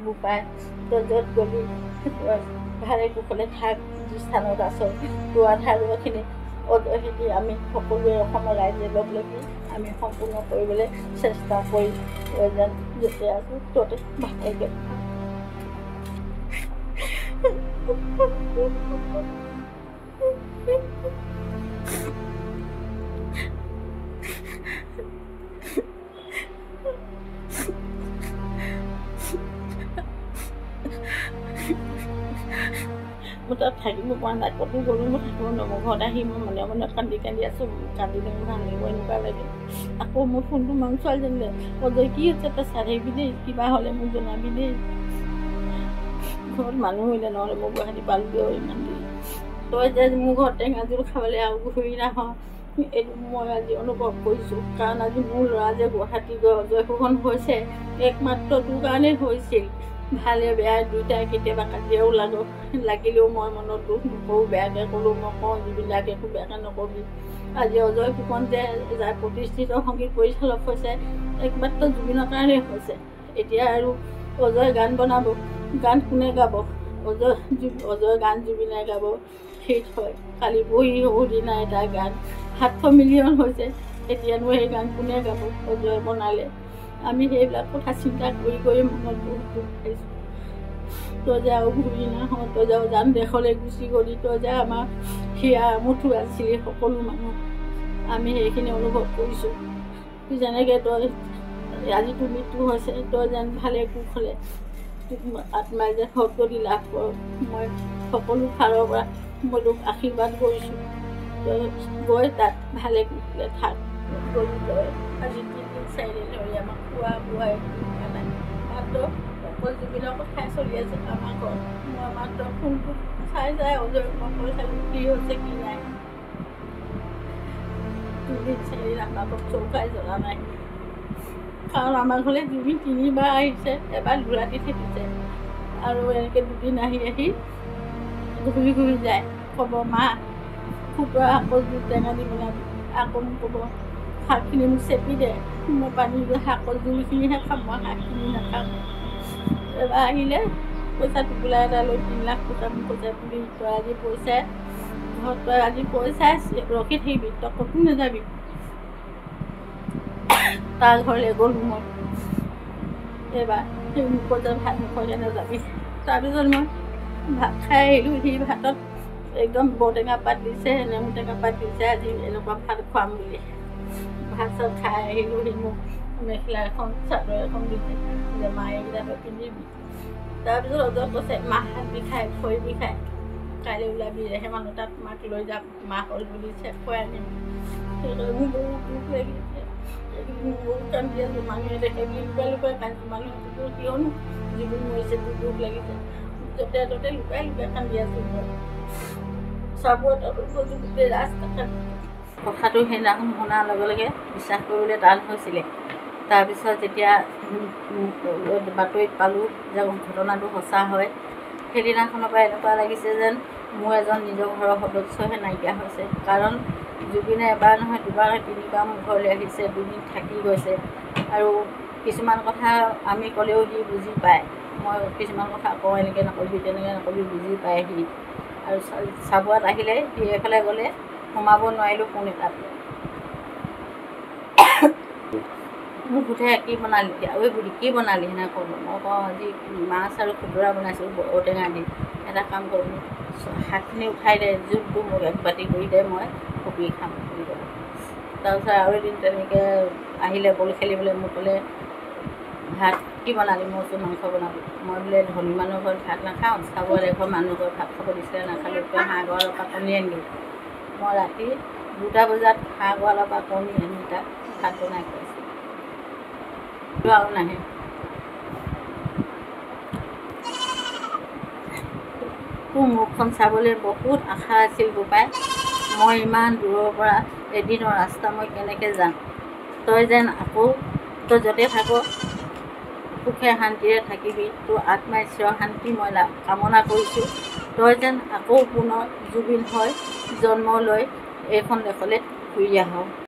বোপাই তই য'ত গ'লি ভালে কুশলে থাক, যি স্থানত আছ তোৰ আধাৰখিনি অজয়খিনি আমি সকলোৱে অসমৰ ৰাইজে লগ লাগি আমি সম্পূৰ্ণ কৰিবলৈ চেষ্টা কৰি যেন যেতিয়া আছোঁ ততে ভালকৈ মোৰ তাত থাকিব পৰা নাই, ক'তো গ'লো মই থাকিব নোৱাৰোঁ। মোৰ ঘৰত আহি মই মনে মনে কান্দি কান্দি আছোঁ, কান্দিলে মোৰ ভাল লাগিব এনেকুৱা লাগে। আকৌ মই ফোনটো মাৰোঁ ছোৱালীজনীলে, অজয় কি হৈছে তই চাই থাকিবি দেই, কিবা হ'লে মোক জনাবি দেই। ঘৰত মানুহ হ'লে নহ'লে মই গুৱাহাটী পালোগৈ ইমান দেৰি। তই যে মোৰ ঘৰত টেঙা জোল খাবলৈ আৰু ঘূৰি নাহওঁ, এইটো মই আজি অনুভৱ কৰিছোঁ। কাৰণ আজি মোৰ ল'ৰা যে গুৱাহাটী গৈ অজয় শোষণ হৈছে একমাত্ৰ তোৰ কাৰণেই হৈছিল। ভালে বেয়াই দুয়োটাই কেতিয়াবা কাজিয়াও লাগিলেও মই মনত দুখ নকৰোঁ, বেয়াকৈ ক'লেও মই কওঁ যিবিলাক একো বেয়াকৈ নকবি। আজি অজয় ফুকন যে যাৰ প্ৰতিষ্ঠিত সংগীত পৰিচালক হৈছে একমাত্ৰ জুবিনৰ কাৰণেই হৈছে। এতিয়া আৰু অজয় গান বনাব, গান কোনে গাব? অজয় গান জুবিনে গাব, হিট হয়। কালি বহি সৰুদিনা এটা গান 700 মিলিয়ন হৈছে, এতিয়ানো সেই গান কোনে গাব? অজয় বনালে। আমি সেইবিলাক কথা চিন্তা কৰি কৰি মনত বহুত দুখ পাইছোঁ। তই যে আৰু ঘূৰি নাহওঁ, তই যে জান দেশলৈ গুচি গ'লি, তই যে আমাৰ হিয়া মুঠু আছিলি সকলো মানুহ, আমি সেইখিনি অনুভৱ কৰিছোঁ। যেনেকৈ তই আজি তোৰ মৃত্যু হৈছে, তই যেন ভালে কুশলে তোক আত্মাই যেন সদ্গতি লাভ কৰ, মই সকলো ফালৰ পৰা মই তোক আশীৰ্বাদ কৰিছোঁ। তই গৈ তাত ভালে কুশলে থাক। গ'লি তই আজি 3-4 ধৰি আমাক খোৱা বোৱাই নাই, মাত্ৰ অকল জুবিনৰ কথাই চলি আছে আমাৰ ঘৰত। মই মাত্ৰ ফোনটো চাই অজয় মই কৈ থাকোঁ কি হৈছে কি নাই। 3-4 আমাক চৌকাই জ্বলা নাই, কাৰণ আমাৰ ঘৰলৈ জুবিন 3বাৰ আহিছে, এবাৰ দুৰাতি থাকিছে আৰু এনেকৈ 2 দিন আহি ঘূৰি ঘূৰি যায়। ক'ব মা খুতৰা আকৌ জুই টেঙা দি বনাবি, আকৌ মোক ক'ব শাকখিনি মোক চেপি দে, মই পানী শাকৰ জোলখিনিহে খাম, মই শাকখিনি নাখাম। এবাৰ আহিলে পইচা টোপোলা এটা লৈ 3 লাখ টকা মোক কৈছে বুলি, তই আজি পইচাই ঘৰত তই আজি পইচাই ৰখি থাকিবি, তই ক'তো নাযাবি। তাৰ ঘৰলৈ গ'লোঁ মই এইবাৰ, সেই মোক কৈছে ভাত নোখোৱাকৈ নাযাবি। তাৰপিছত মই ভাত খাই আহিলোঁ, সি ভাতত একদম বৰটেঙা পাত দিছে, নেমু টেঙা পাত দিছে, আজি এনেকুৱা ভাত খুৱাম বুলি। ভাত চাত খাই আহিলোঁ, সি মোক মেখেলা এখন চাদৰ এখন দিছে যে মায়ে এইকেইটা পিন্ধিবি। তাৰপিছত অজয় কৈছে মা হাত বিষাই ভৰি বিষাই, কাইলৈ ওলাবি ৰেহে মানুহ তাত মাক লৈ যাম, মা হ'ল বুলি চেক খুৱাই আনিম। সেইকাৰণে মোৰ বহুত দুখ লাগিছে, বহুত কান্দি আছোঁ। মানুহে দেখে বুলি লুকাই লুকাই কান্দিছোঁ, মানুহে কিয়নো জুবিন মৰিছে তোৰ দুখ লাগিছে, য'তে ত'তে লুকাই লুকাই কান্দি আছোঁ। মই চাবুৱাত গোটেই ৰাস্তা কথাটো সেইদিনাখন শুনাৰ লগে লগে বিশ্বাস কৰিবলৈ টান হৈছিলে। তাৰপিছত যেতিয়া বাতৰিত পালোঁ যে ঘটনাটো সঁচা হয়, সেইদিনাখনৰ পৰা এনেকুৱা লাগিছে যেন মোৰ এজন নিজৰ ঘৰৰ সদস্যহে নাইকিয়া হৈছে। কাৰণ জুবিনে এবাৰ নহয় 2বাৰ 3বাৰ মোৰ ঘৰলৈ আহিছে, 2 দিন থাকি গৈছে আৰু কিছুমান কথা আমি ক'লেও সি বুজি পায়। মই কিছুমান কথা কওঁ এনেকৈ নকবি তেনেকৈ নকবি, বুজি পায় সি। আৰু চাবুৱাত আহিলে সি এইফালে গ'লে সোমাব নোৱাৰিলোঁ কোন এটাত। মোক সোধে কি বনালি এতিয়া, ঐ বুঢ়ী কি বনালি সেনেকৈ ক'ব। মই কওঁ আজি মাছ আৰু খুতুৰা বনাইছোঁ ঔটেঙা দি। এটা কাম কৰোঁ শাকখিনি উঠাই দে, জোলটো মোক 1 বাতি কৰি দে, মই কবি খাম বুলি ক'লোঁ। তাৰপিছত আৰু এদিন তেনেকৈ আহিলে বল খেলিবলৈ, মোক ক'লে ভাত কি বনালি, মই কৈছোঁ মাংস বনালোঁ। মই বোলে ধনী মানুহৰ ঘৰত ভাত নাখাওঁ, চাবুৱাত এঘৰ মানুহৰ ঘৰত ভাত খাব দিছিলে নাখালোঁ, কিয় হাঁহ গঁৰালৰ পৰা কণী আনিলোঁ। মই ৰাতি 2টা বজাত হাঁহ গঁৰালৰ পৰা কণী আনি তাক ভাত বনাই খুৱাইছোঁ, আৰু নাহে। তোৰ মুখখন চাবলৈ বহুত আশা আছিল বোপাই, মই ইমান দূৰৰ পৰা এদিনৰ ৰাস্তা মই কেনেকৈ যাম। তই যেন আকৌ তই য'তে থাক সুখে শান্তিৰে থাকিবি, তোৰ আত্মাই চিৰ শান্তি মই কামনা কৰিছোঁ। তই যেন আকৌ পুনৰ জুবিন হৈ জন্ম লৈ এইখন দেশলৈ ঘূৰি আহ।